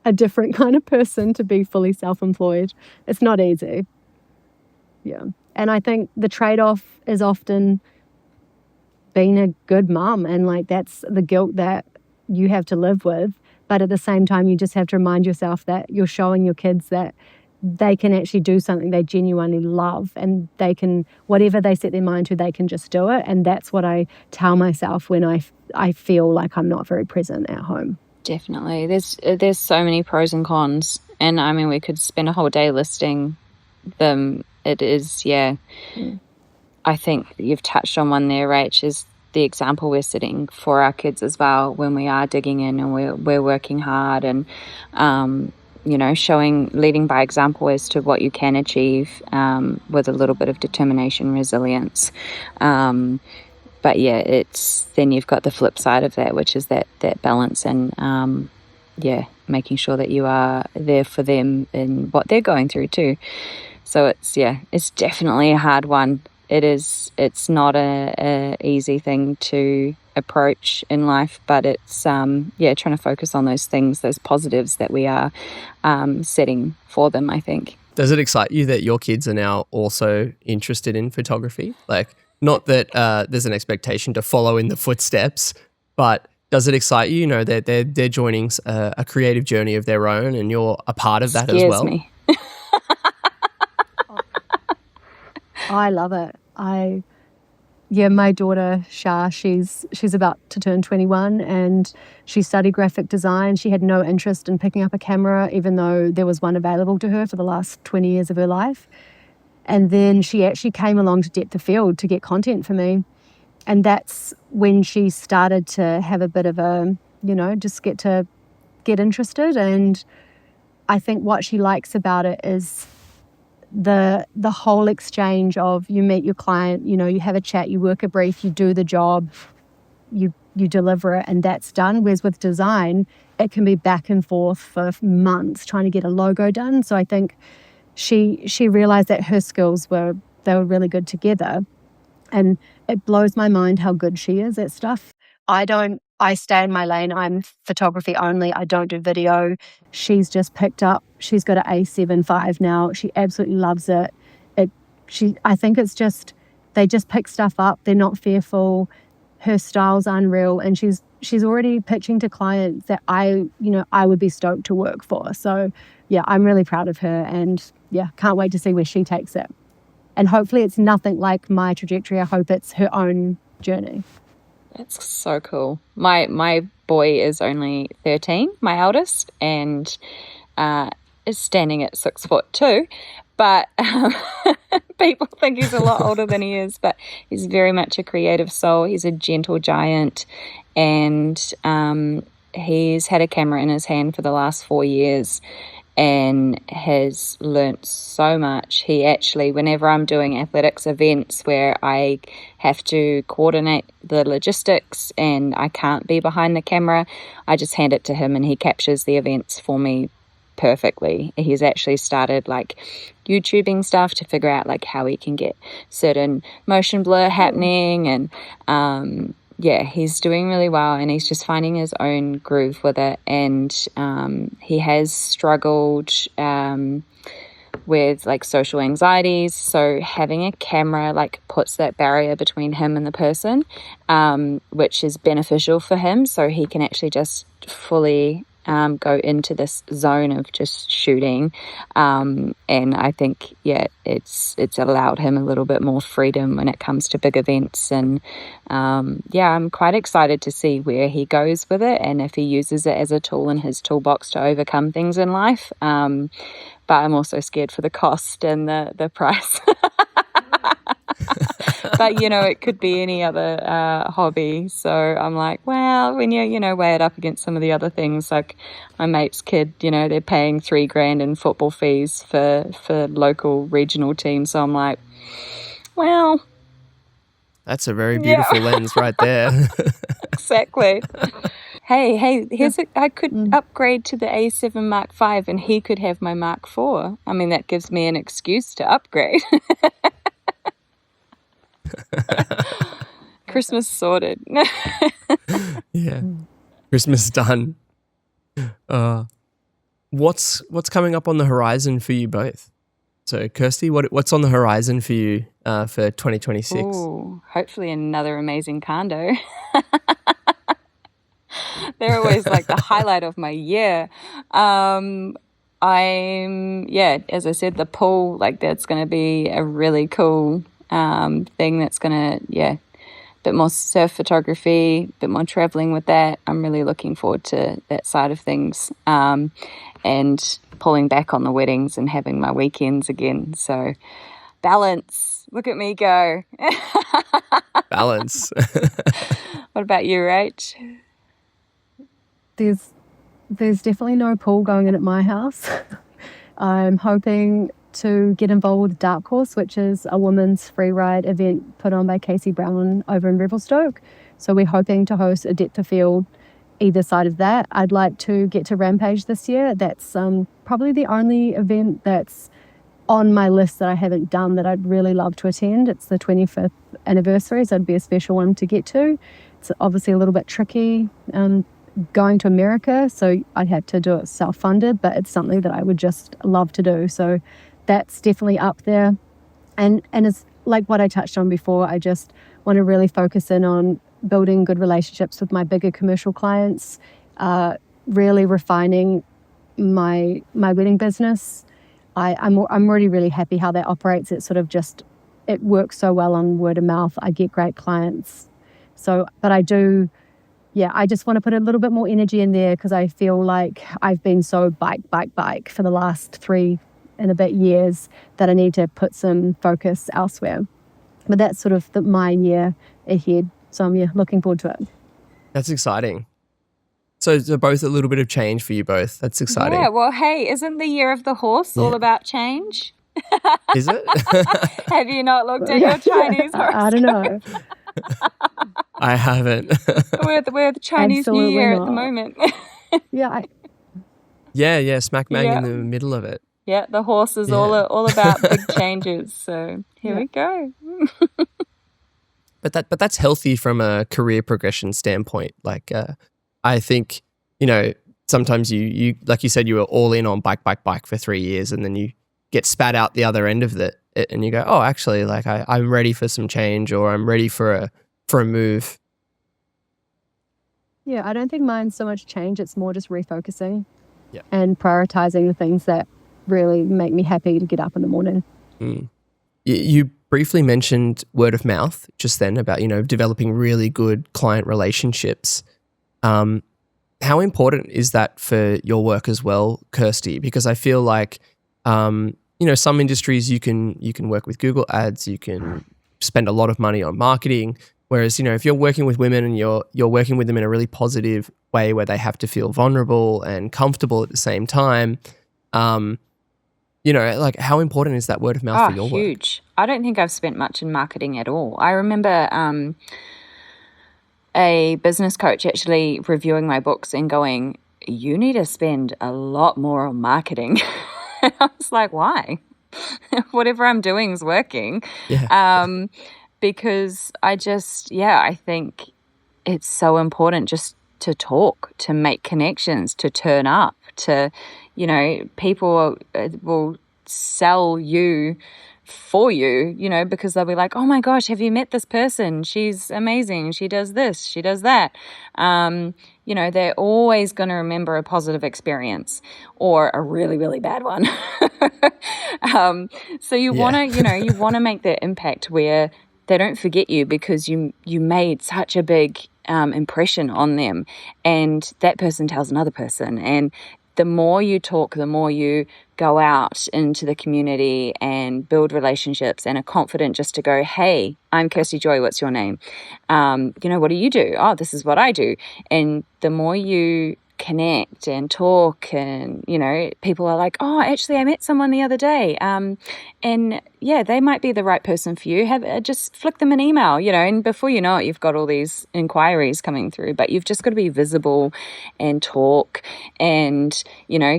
a different kind of person to be fully self-employed. It's not easy. Yeah. And I think the trade-off is often being a good mum, and like that's the guilt that you have to live with. But at the same time, you just have to remind yourself that you're showing your kids that they can actually do something they genuinely love, and they can, whatever they set their mind to, they can just do it. And that's what I tell myself when I feel like I'm not very present at home. Definitely. There's so many pros and cons. And I mean, we could spend a whole day listing them. It is, yeah. I think you've touched on one there, Rach, is the example we're setting for our kids as well when we are digging in and we're working hard and, leading by example as to what you can achieve with a little bit of determination, resilience. But yeah, then you've got the flip side of that, which is that balance and, making sure that you are there for them in what they're going through too. So it's definitely a hard one. It's not a easy thing to approach in life, but it's trying to focus on those things, those positives that we are setting for them, I think. Does it excite you that your kids are now also interested in photography? Like, not that there's an expectation to follow in the footsteps, but does it excite you? You know, they're joining a creative journey of their own, and you're a part of that as well. Scares me. I love it. My daughter Shah, she's about to turn 21, and she studied graphic design. She had no interest in picking up a camera, even though there was one available to her for the last 20 years of her life. And then she actually came along to Depth of Field to get content for me. And that's when she started to have a bit of a, just get interested. And I think what she likes about it is the whole exchange of, you meet your client, you have a chat, you work a brief, you do the job, you deliver it, and that's done. Whereas with design, it can be back and forth for months trying to get a logo done. So I think she realized that her skills were really good together, and it blows my mind how good she is at stuff. I stay in my lane. I'm photography only. I don't do video. She's just picked up. She's got an A7 V now. She absolutely loves it. I think it's just, they just pick stuff up. They're not fearful. Her style's unreal, and she's already pitching to clients that I would be stoked to work for. So yeah, I'm really proud of her, and yeah, can't wait to see where she takes it. And hopefully it's nothing like my trajectory. I hope it's her own journey. That's so cool. My boy is only 13, my eldest, and is standing at 6'2", but people think he's a lot older than he is, but he's very much a creative soul. He's a gentle giant, and he's had a camera in his hand for the last 4 years and has learnt so much. He actually, whenever I'm doing athletics events where I have to coordinate the logistics and I can't be behind the camera, I just hand it to him and he captures the events for me perfectly. He's actually started like YouTubing stuff to figure out like how he can get certain motion blur happening, and he's doing really well, and he's just finding his own groove with it. And he has struggled with like social anxieties, so having a camera like puts that barrier between him and the person, which is beneficial for him, so he can actually just fully go into this zone of just shooting, and I think it's allowed him a little bit more freedom when it comes to big events. And I'm quite excited to see where he goes with it and if he uses it as a tool in his toolbox to overcome things in life, but I'm also scared for the cost and the price. But it could be any other hobby. So I'm like, well, when you weigh it up against some of the other things, like my mate's kid, they're paying $3,000 in football fees for local regional teams. So I'm like, well, that's a very beautiful lens right there. Exactly. Hey, I could upgrade to the A7 Mark V and he could have my Mark IV. I mean, that gives me an excuse to upgrade. Christmas sorted. Yeah, Christmas done. What's coming up on the horizon for you both? So, Kirsty, what's on the horizon for you for 2026? Ooh, hopefully another amazing condo. They're always like the highlight of my year. as I said, the pool, like that's going to be a really cool thing that's going to, a bit more surf photography, a bit more traveling with that. I'm really looking forward to that side of things, and pulling back on the weddings and having my weekends again. So balance. Look at me go. Balance. What about you, Rach? There's definitely no pool going in at my house. I'm hoping to get involved with Dark Horse, which is a women's free ride event put on by Casey Brown over in Revelstoke. So we're hoping to host a depth of field either side of that. I'd like to get to Rampage this year. That's probably the only event that's on my list that I haven't done that I'd really love to attend. It's the 25th anniversary, so it'd be a special one to get to. It's obviously a little bit tricky going to America, so I'd have to do it self-funded, but it's something that I would just love to do. So that's definitely up there. And it's like what I touched on before, I just want to really focus in on building good relationships with my bigger commercial clients, really refining my wedding business. I'm already really happy how that operates. It sort of just, it works so well on word of mouth. I get great clients. So, but I just want to put a little bit more energy in there because I feel like I've been so bike for the last 3 and a bit years that I need to put some focus elsewhere. But that's sort of my year ahead. So I'm looking forward to it. That's exciting. So they're both a little bit of change for you both. That's exciting. Yeah, well, hey, isn't the year of the horse all about change? Is it? Have you not looked at your Chinese horoscope? I don't know. I haven't. We're the Chinese New Year at the moment. Yeah, smack bang in the middle of it. Yeah, the horse is all about big changes. So here we go. But that's healthy from a career progression standpoint. Like, I think, sometimes you like you said, you were all in on bike for 3 years, and then you get spat out the other end of it, and you go, oh, actually, like I'm ready for some change, or I'm ready for a move. Yeah, I don't think mine's so much change. It's more just refocusing and prioritizing the things that really make me happy to get up in the morning. You briefly mentioned word of mouth just then about, developing really good client relationships. How important is that for your work as well, Kirsty? Because I feel like, some industries you can work with Google ads, you can spend a lot of money on marketing. Whereas, if you're working with women and you're working with them in a really positive way where they have to feel vulnerable and comfortable at the same time, like how important is that word of mouth for your work? Huge. I don't think I've spent much in marketing at all. I remember a business coach actually reviewing my books and going, you need to spend a lot more on marketing. I was like, why? Whatever I'm doing is working. Yeah. Because I think it's so important just to talk, to make connections, to turn up, to, people will sell you for you, because they'll be like, oh my gosh, have you met this person? She's amazing. She does this, she does that. They're always going to remember a positive experience or a really, really bad one. So you want to, you want to make that impact where they don't forget you because you made such a big impression on them, and that person tells another person. And the more you talk, the more you go out into the community and build relationships and are confident just to go, hey, I'm Kirsty Joy, what's your name? What do you do? Oh, this is what I do. And the more you connect and talk and, people are like, oh, actually, I met someone the other day. They might be the right person for you. Just flick them an email, and before you know it, you've got all these inquiries coming through, but you've just got to be visible and talk and,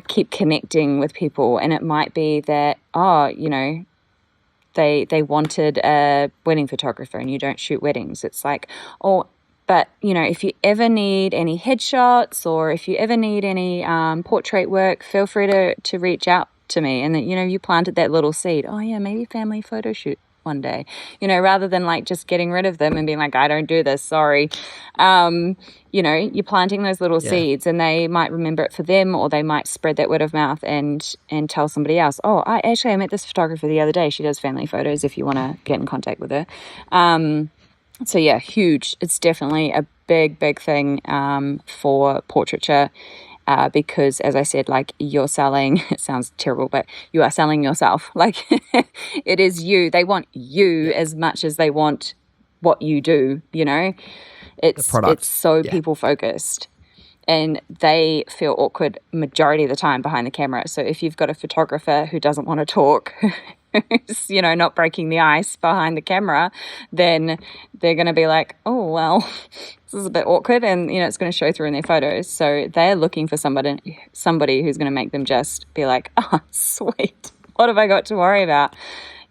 keep connecting with people. And it might be that, they wanted a wedding photographer and you don't shoot weddings. It's like, but, if you ever need any headshots or if you ever need any portrait work, feel free to reach out to me. And, you planted that little seed. Oh, yeah, maybe family photo shoot. one day, rather than like just getting rid of them and being like, I don't do this, sorry. You're planting those little seeds, and they might remember it for them, or they might spread that word of mouth and tell somebody else, oh, I met this photographer the other day. She does family photos if you want to get in contact with her. So yeah, huge. It's definitely a big, big thing for portraiture. Because as I said, like, you're selling, it sounds terrible, but you are selling yourself. Like, it is you. They want you as much as they want what you do, It's so people focused, and they feel awkward majority of the time behind the camera. So if you've got a photographer who doesn't want to talk, who's, not breaking the ice behind the camera, then they're going to be like, oh, well, this is a bit awkward, and, it's going to show through in their photos. So they're looking for somebody who's going to make them just be like, oh, sweet. What have I got to worry about?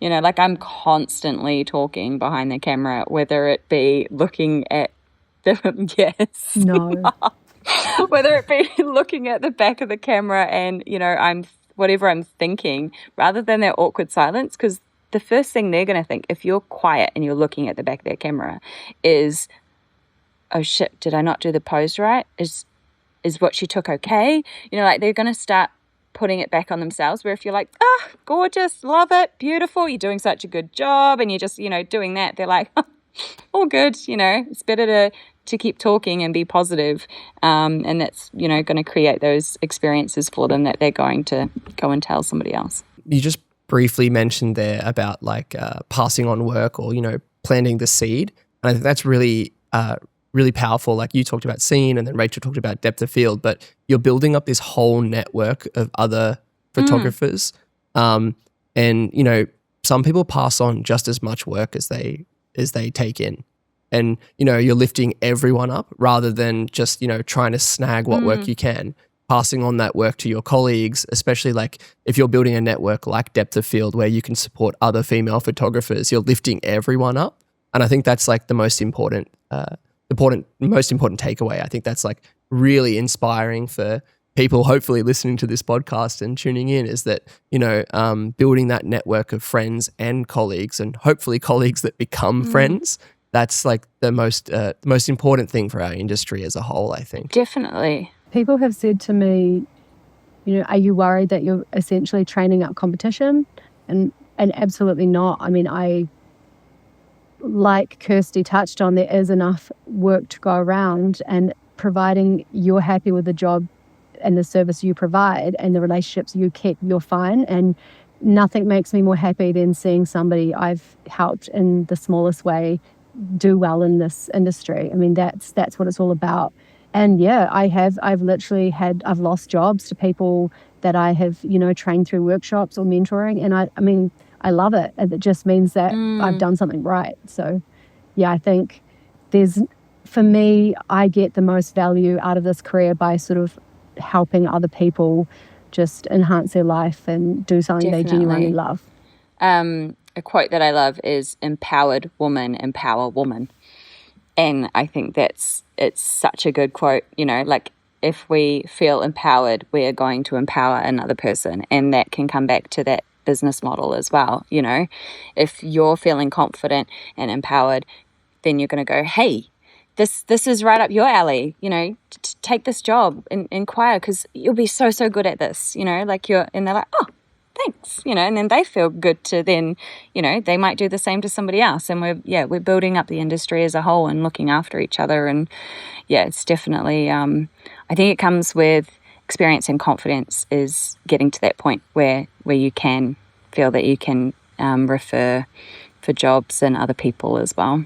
Like, I'm constantly talking behind the camera, whether it be looking at the, yes. No. Whether it be looking at the back of the camera and, whatever I'm thinking, rather than that awkward silence, because the first thing they're going to think, if you're quiet and you're looking at the back of their camera, is, oh shit, did I not do the pose right? Is what she took okay? Like, they're going to start putting it back on themselves, where if you're like, gorgeous, love it, beautiful, you're doing such a good job, and you're just, doing that, they're like, all good, it's better to keep talking and be positive, and that's, going to create those experiences for them that they're going to go and tell somebody else. You just briefly mentioned there about like passing on work, or, planting the seed. And I think that's really really powerful. Like, you talked about scene, and then Rachel talked about depth of field, but you're building up this whole network of other photographers. And, some people pass on just as much work as they take in. And, you're lifting everyone up rather than just, trying to snag what work you can, passing on that work to your colleagues, especially like if you're building a network like Depth of Field where you can support other female photographers, you're lifting everyone up. And I think that's like the most important takeaway. I think that's like really inspiring for people hopefully listening to this podcast and tuning in, is that, building that network of friends and colleagues, and hopefully colleagues that become friends. That's like the most important thing for our industry as a whole, I think. Definitely. People have said to me, are you worried that you're essentially training up competition? And absolutely not. I mean, like Kirsty touched on, there is enough work to go around, and providing you're happy with the job and the service you provide and the relationships you keep, you're fine. And nothing makes me more happy than seeing somebody I've helped in the smallest way do well in this industry. I mean, that's what it's all about. And yeah, I've lost jobs to people that I have, trained through workshops or mentoring. And I mean, I love it. And it just means that I've done something right. So yeah, I think for me, I get the most value out of this career by sort of helping other people just enhance their life and do something they genuinely love. A quote that I love is, empowered woman, empower woman. And I think it's such a good quote, like, if we feel empowered, we are going to empower another person. And that can come back to that business model as well. If you're feeling confident and empowered, then you're going to go, hey, this is right up your alley, take this job, inquire, because you'll be so good at this, and they're like, oh, thanks, and then they feel good to then, they might do the same to somebody else. And we're building up the industry as a whole and looking after each other. And yeah, it's definitely, I think it comes with experience and confidence, is getting to that point where you can feel that you can refer for jobs and other people as well.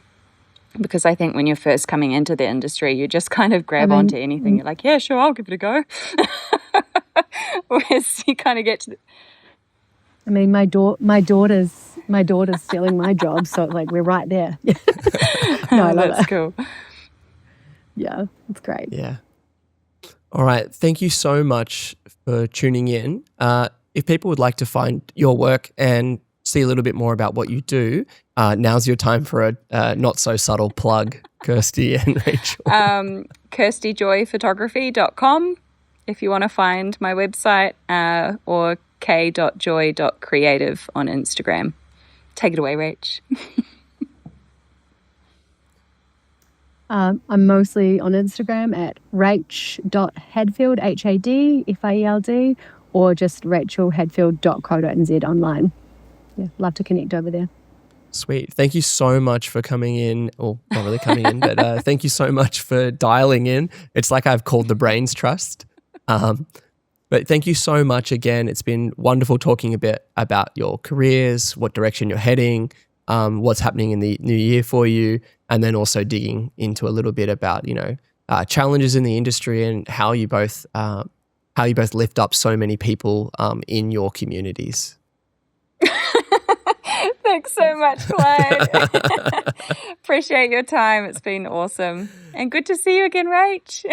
Because I think when you're first coming into the industry, you just kind of grab onto anything. You're like, yeah, sure, I'll give it a go. Whereas you kind of get to I mean, my daughter's stealing my job, so like we're right there. No, I love that's cool. Yeah, it's great. Yeah. All right. Thank you so much for tuning in. If people would like to find your work and see a little bit more about what you do, now's your time for a not so subtle plug, Kirsty and Rachel. KirstyJoyPhotography.com if you want to find my website, or k.joy.creative on Instagram. Take it away, Rach. I'm mostly on Instagram at rach.hadfield, HADFIELD, or just rachelhadfield.co.nz online. Yeah, love to connect over there. Sweet. Thank you so much for coming in, or not really coming in, but thank you so much for dialing in. It's like I've called the Brains Trust. But thank you so much again. It's been wonderful talking a bit about your careers, what direction you're heading, what's happening in the new year for you, and then also digging into a little bit about, challenges in the industry and how you both lift up so many people in your communities. Thanks so much, Clyde. Appreciate your time. It's been awesome. And good to see you again, Rach.